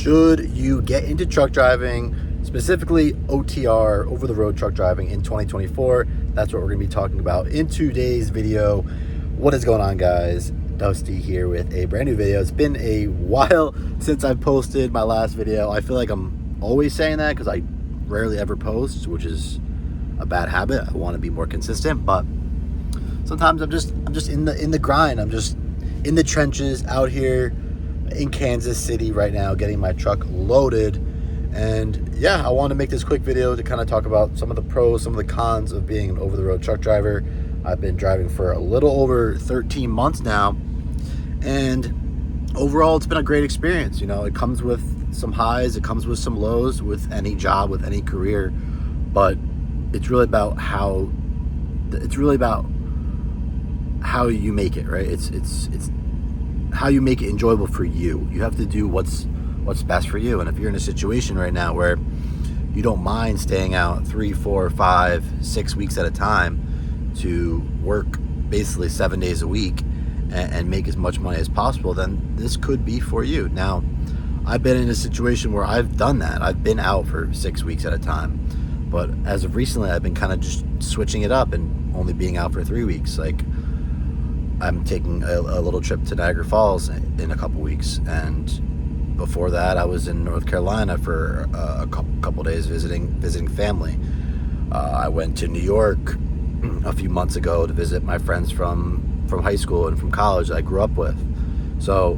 Should you get into truck driving, specifically OTR, over the road truck driving in 2024? That's what we're going to be talking about in today's video. What is going on, guys? Dusty here with a brand new video. It's been a while since I posted my last video. I feel like I'm always saying that because I rarely ever post, which is a bad habit. I want to be more consistent, but sometimes I'm just in the grind. I'm just in the trenches out here in Kansas City right now, getting my truck loaded. And yeah, I want to make this quick video to kind of talk about some of the pros, some of the cons of being an over-the-road truck driver. I've been driving for a little over 13 months now, and overall it's been a great experience. You know, it comes with some highs, it comes with some lows with any job, with any career, but it's really about how you make it, right? It's how you make it enjoyable for you. You have to do what's best for you. And if you're in a situation right now where you don't mind staying out 3, 4, 5, 6 weeks at a time to work basically 7 days a week and make as much money as possible, then this could be for you. Now, I've been in a situation where I've done that. I've been out for 6 weeks at a time. But as of recently, I've been kind of just switching it up and only being out for 3 weeks. Like, I'm taking a little trip to Niagara Falls in a couple weeks, and before that I was in North Carolina for a couple days visiting family. I went to New York a few months ago to visit my friends from high school and from college that I grew up with. So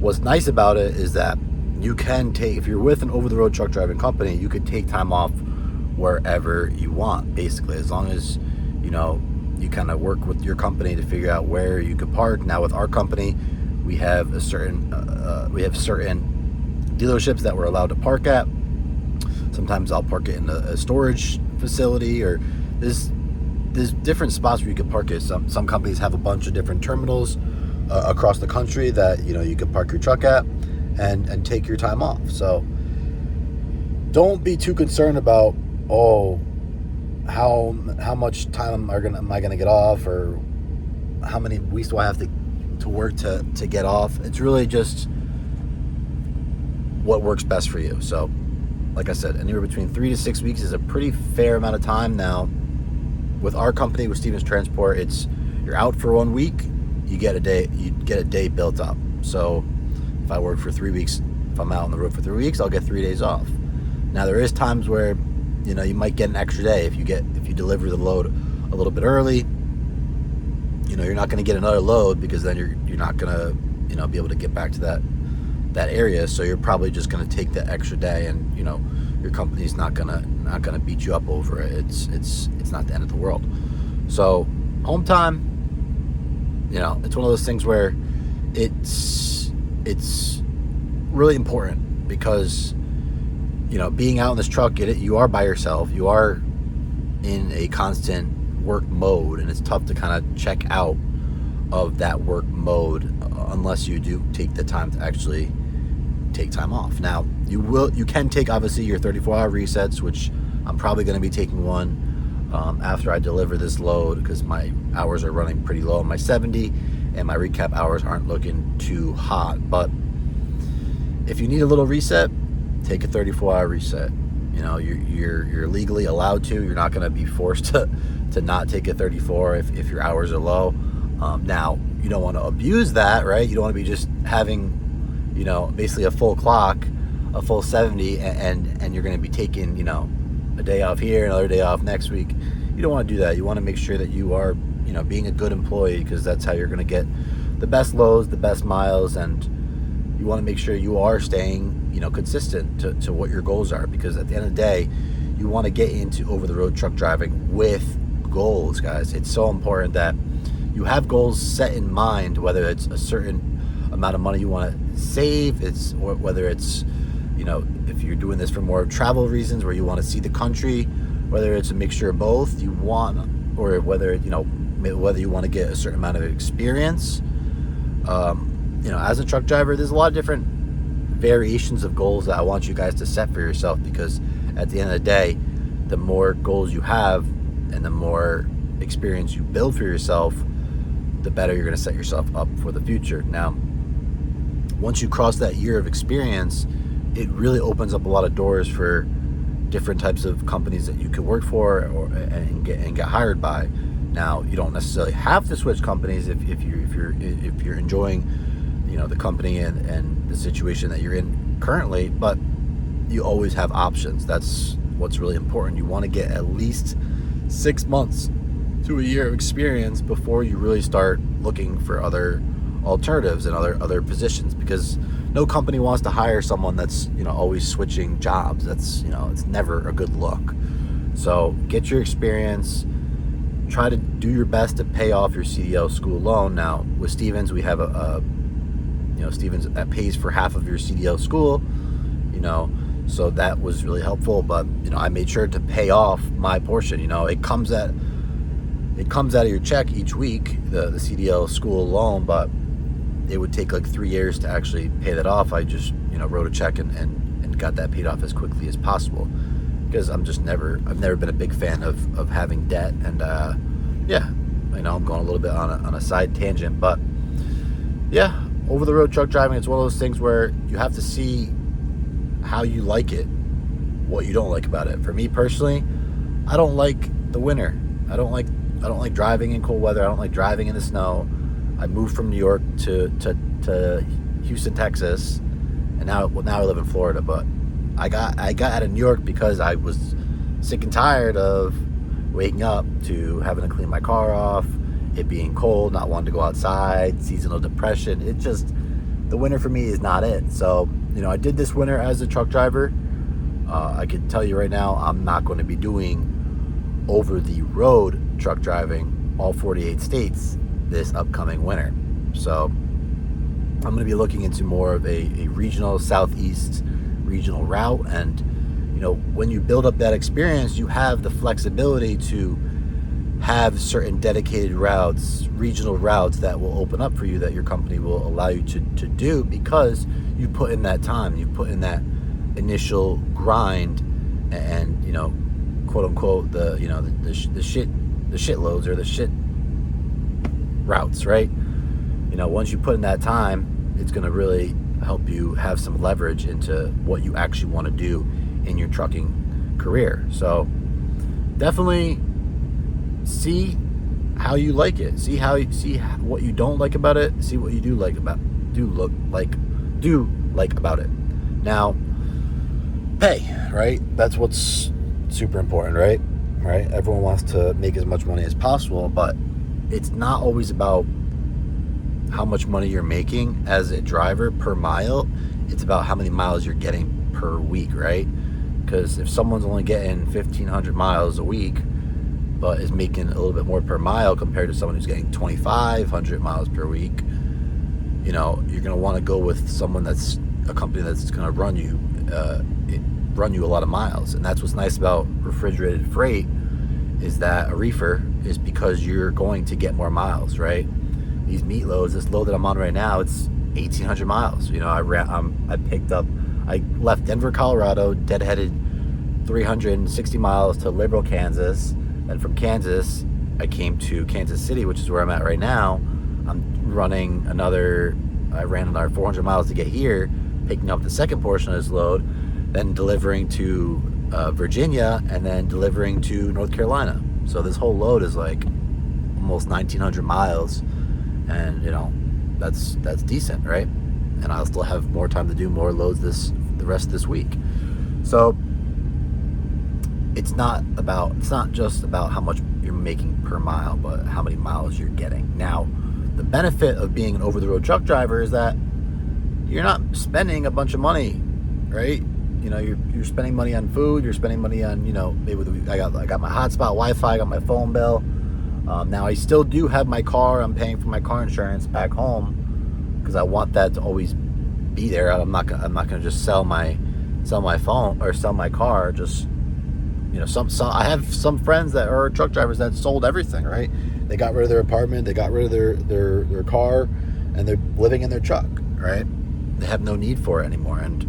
what's nice about it is that you can take, if you're with an over-the-road truck driving company, you could take time off wherever you want, basically, as long as you kind of work with your company to figure out where you could park. Now with our company, we have certain dealerships that we're allowed to park at. Sometimes I'll park it in a storage facility, or there's different spots where you can park it. Some companies have a bunch of different terminals across the country that you can park your truck at and take your time off. So don't be too concerned about, how much time am I gonna get off, or how many weeks do I have to work to get off. It's really just what works best for you. So like I said, anywhere between 3 to 6 weeks is a pretty fair amount of time. Now with our company, with Stevens Transport, you're out for 1 week, you get a day built up. So if I work for 3 weeks, if I'm out on the road for 3 weeks, I'll get 3 days off. Now there is times where you might get an extra day if you deliver the load a little bit early. You're not going to get another load, because then you're not going to be able to get back to that area. So you're probably just going to take the extra day, and your company's not gonna beat you up over it. It's not the end of the world. So home time, it's one of those things where it's really important, because being out in this truck, you are by yourself. You are in a constant work mode, and it's tough to kind of check out of that work mode unless you do take the time to actually take time off. Now, you can take, obviously, your 34-hour resets, which I'm probably going to be taking one after I deliver this load, because my hours are running pretty low on my 70, and my recap hours aren't looking too hot. But if you need a little reset, take a 34-hour reset. You're legally allowed to. You're not going to be forced to not take a 34 if your hours are low. Now, you don't want to abuse that, right? You don't want to be just having, basically a full clock, a full 70, and you're going to be taking, a day off here, another day off next week. You don't want to do that. You want to make sure that you are, being a good employee, because that's how you're going to get the best loads, the best miles, and you want to make sure you are staying, consistent to what your goals are, because at the end of the day, you want to get into over-the-road truck driving with goals, guys. It's so important that you have goals set in mind, whether it's a certain amount of money you want to save, or whether it's, if you're doing this for more travel reasons, where you want to see the country, whether it's a mixture of both, or whether you want to get a certain amount of experience. As a truck driver, there's a lot of different variations of goals that I want you guys to set for yourself, because at the end of the day, the more goals you have and the more experience you build for yourself, the better you're going to set yourself up for the future. Now, once you cross that year of experience, it really opens up a lot of doors for different types of companies that you could work for and get hired by. Now, you don't necessarily have to switch companies if you're enjoying, the company and the situation that you're in currently, but you always have options. That's what's really important. You want to get at least 6 months to a year of experience before you really start looking for other alternatives and other positions, because no company wants to hire someone that's always switching jobs. That's it's never a good look. So get your experience. Try to do your best to pay off your CDL school loan. Now with Stevens, we have Stevens that pays for half of your CDL school. So that was really helpful. But I made sure to pay off my portion. It comes out of your check each week, the CDL school loan, but it would take like 3 years to actually pay that off. I just wrote a check and got that paid off as quickly as possible, because I've never been a big fan of having debt. And I'm going a little bit on a side tangent, but yeah, over the road truck driving, it's one of those things where you have to see how you like it, what you don't like about it. For me personally, I don't like the winter. I don't like driving in cold weather. I don't like driving in the snow. I moved from New York to Houston, Texas, and now I live in Florida. But I got out of New York because I was sick and tired of waking up to having to clean my car off, it being cold, not wanting to go outside, seasonal depression. The winter for me is not it. So I did this winter as a truck driver. I can tell you right now, I'm not going to be doing over the road truck driving all 48 states this upcoming winter. So I'm going to be looking into more of a regional, southeast regional route. And when you build up that experience, you have the flexibility to have certain dedicated routes, regional routes that will open up for you, that your company will allow you to do, because you put in that time, you put in that initial grind, and quote unquote the shitloads or the shit routes, right? Once you put in that time, it's going to really help you have some leverage into what you actually want to do in your trucking career. So definitely see how you like it. See what you don't like about it. See what you do like about it. Now, pay, right? That's what's super important, right? Right? Everyone wants to make as much money as possible, but it's not always about how much money you're making as a driver per mile. It's about how many miles you're getting per week, right? Because if someone's only getting 1,500 miles a week, but is making a little bit more per mile compared to someone who's getting 2,500 miles per week, you're going to want to go with a company that's going to run you a lot of miles. And that's what's nice about refrigerated freight, is that a reefer is because you're going to get more miles, right? These meat loads, this load that I'm on right now, it's 1,800 miles. I left Denver, Colorado, deadheaded 360 miles to Liberal, Kansas. And from Kansas, I came to Kansas City, which is where I'm at right now. I ran another 400 miles to get here, picking up the second portion of this load, then delivering to Virginia, and then delivering to North Carolina. So this whole load is like almost 1,900 miles, and that's decent, right? And I'll still have more time to do more loads the rest of this week. So it's not just about how much you're making per mile, but how many miles you're getting. Now, the benefit of being an over-the-road truck driver is that you're not spending a bunch of money, right? You're spending money on food. You're spending money on, maybe I got my hotspot Wi-Fi, I got my phone bill. Now I still do have my car. I'm paying for my car insurance back home because I want that to always be there. I'm not gonna just sell my phone or sell my car. Just I have some friends that are truck drivers that sold everything, right? They got rid of their apartment, they got rid of their car, and they're living in their truck, right? They have no need for it anymore. And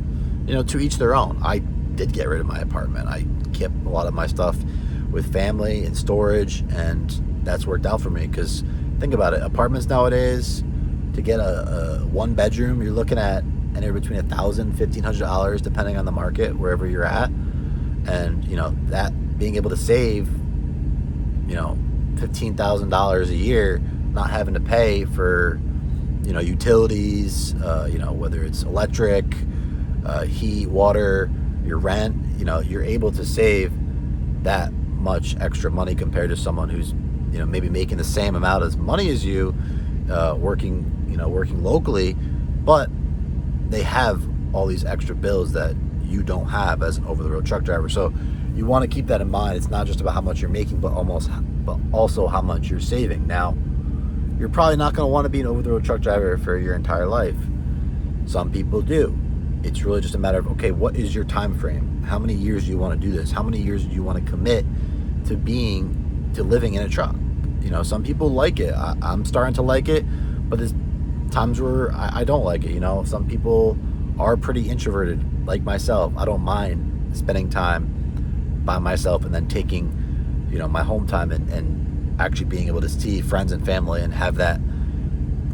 to each their own. I did get rid of my apartment. I kept a lot of my stuff with family and storage, and that's worked out for me. Because think about it, apartments nowadays, to get a one bedroom, you're looking at anywhere between $1,000, $1,500, depending on the market, wherever you're at. And, that being able to save, $15,000 a year, not having to pay for, utilities, whether it's electric, heat, water, your rent, you're able to save that much extra money compared to someone who's, maybe making the same amount as money as you, working locally, but they have all these extra bills that you don't have as an over-the-road truck driver. So you want to keep that in mind. It's not just about how much you're making, but also how much you're saving. Now, you're probably not going to want to be an over-the-road truck driver for your entire life. Some people do. It's really just a matter of, okay, what is your time frame? How many years do you want to do this? How many years do you want to commit to living in a truck? Some people like it. I'm starting to like it, but there's times where I don't like it. Some people are pretty introverted, like myself. I don't mind spending time by myself and then taking, my home time and actually being able to see friends and family and have that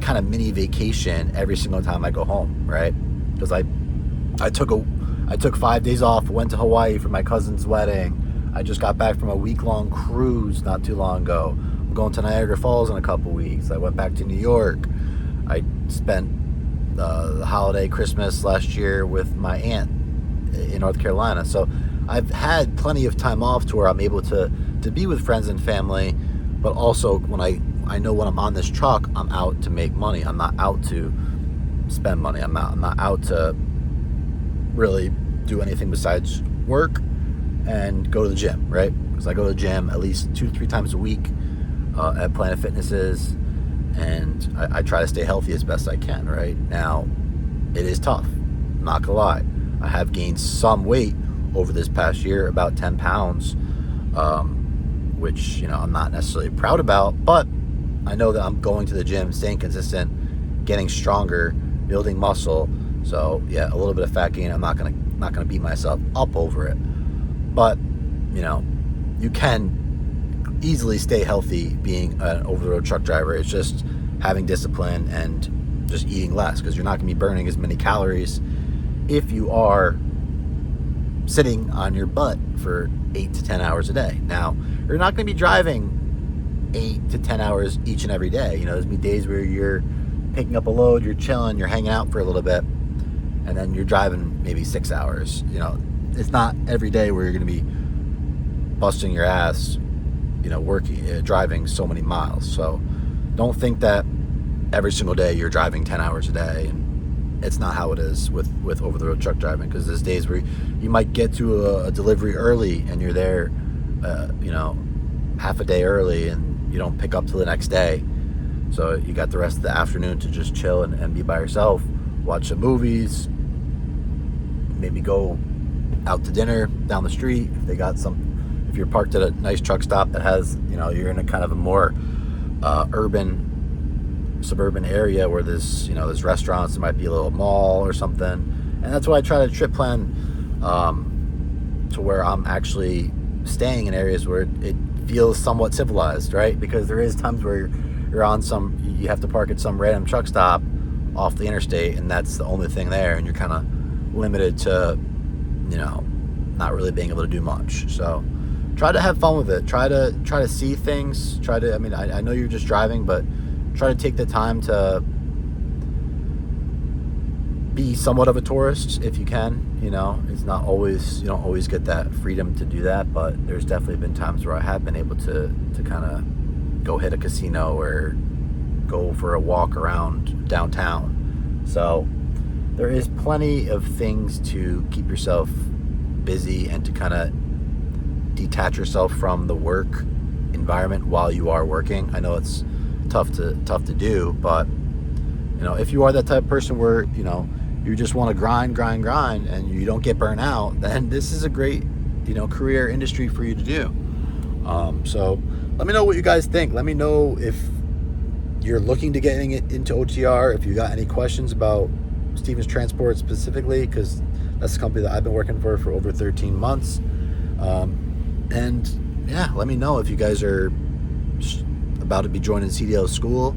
kind of mini vacation every single time I go home, right? Because I took 5 days off, went to Hawaii for my cousin's wedding. I just got back from a week-long cruise not too long ago. I'm going to Niagara Falls in a couple weeks. I went back to New York. I spent the holiday Christmas last year with my aunt in North Carolina. So I've had plenty of time off to where I'm able to be with friends and family, but also when I know when I'm on this truck, I'm out to make money. I'm not out to spend money. I'm not out to really do anything besides work and go to the gym, right? Because I go to the gym at least 2-3 times a week at Planet Fitnesses, and I try to stay healthy as best I can, right? Now, it is tough, I'm not gonna lie. I have gained some weight over this past year, about 10 pounds, which, I'm not necessarily proud about, but I know that I'm going to the gym, staying consistent, getting stronger, building muscle. So yeah, a little bit of fat gain. I'm not gonna beat myself up over it, but you can easily stay healthy being an over-the-road truck driver. It's just having discipline and just eating less, because you're not gonna be burning as many calories if you are sitting on your butt for 8 to 10 hours a day. Now, you're not gonna be driving 8 to 10 hours each and every day. There's gonna be days where you're picking up a load, you're chilling, you're hanging out for a little bit, and then you're driving maybe 6 hours. It's not every day where you're going to be busting your ass, driving so many miles. So don't think that every single day you're driving 10 hours a day. And it's not how it is with over-the-road truck driving, because there's days where you might get to a delivery early and you're there, half a day early, and you don't pick up till the next day. So you got the rest of the afternoon to just chill and be by yourself, watch some movies, maybe go out to dinner down the street if you're parked at a nice truck stop that has, you're in a kind of a more urban, suburban area where there's restaurants, there might be a little mall or something. And that's why I try to trip plan to where I'm actually staying in areas where it feels somewhat civilized, right? Because there is times where you have to park at some random truck stop off the interstate, and that's the only thing there, and you're kind of limited to, not really being able to do much. So try to have fun with it. Try to see things. I know you're just driving, but try to take the time to be somewhat of a tourist if you can. It's not always, you don't always get that freedom to do that, but there's definitely been times where I have been able to kind of go hit a casino or go for a walk around downtown. So there is plenty of things to keep yourself busy and to kind of detach yourself from the work environment while you are working. I know it's tough to do, but if you are that type of person where you just want to grind and you don't get burnt out, then this is a great career industry for you to do. So let me know what you guys think. Let me know if you're looking to getting it into OTR, if you got any questions about Stevens Transport specifically, because that's the company that I've been working for over 13 months. And yeah, let me know if you guys are about to be joining CDL school.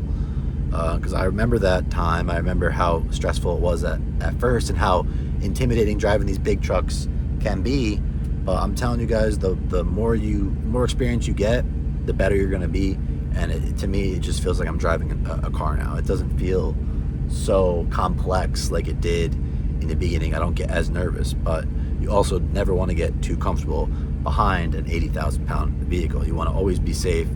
because I remember that time. I remember how stressful it was at first and how intimidating driving these big trucks can be. But I'm telling you guys, the more experience you get, the better you're going to be. And to me, it just feels like I'm driving a car now. It doesn't feel so complex like it did in the beginning. I don't get as nervous, but you also never want to get too comfortable behind an 80,000 pound vehicle. You want to always be safe,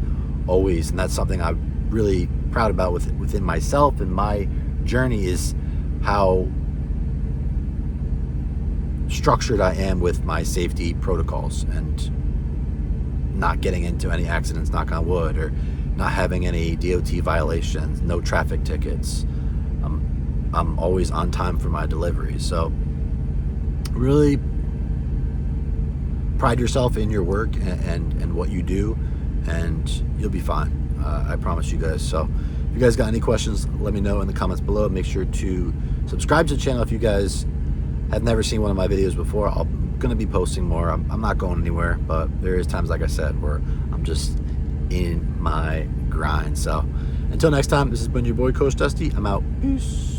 always. And that's something I'm really proud about within myself and my journey, is how structured I am with my safety protocols and not getting into any accidents, knock on wood, or not having any DOT violations, no traffic tickets. I'm always on time for my deliveries. So really pride yourself in your work and what you do, and you'll be fine. I promise you guys. So if you guys got any questions, let me know in the comments below. Make sure to subscribe to the channel if you guys have never seen one of my videos before. I'm going to be posting more. I'm not going anywhere, but there is times, like I said, where I'm just in my grind. So until next time, this has been your boy Coach Dusty. I'm out. Peace.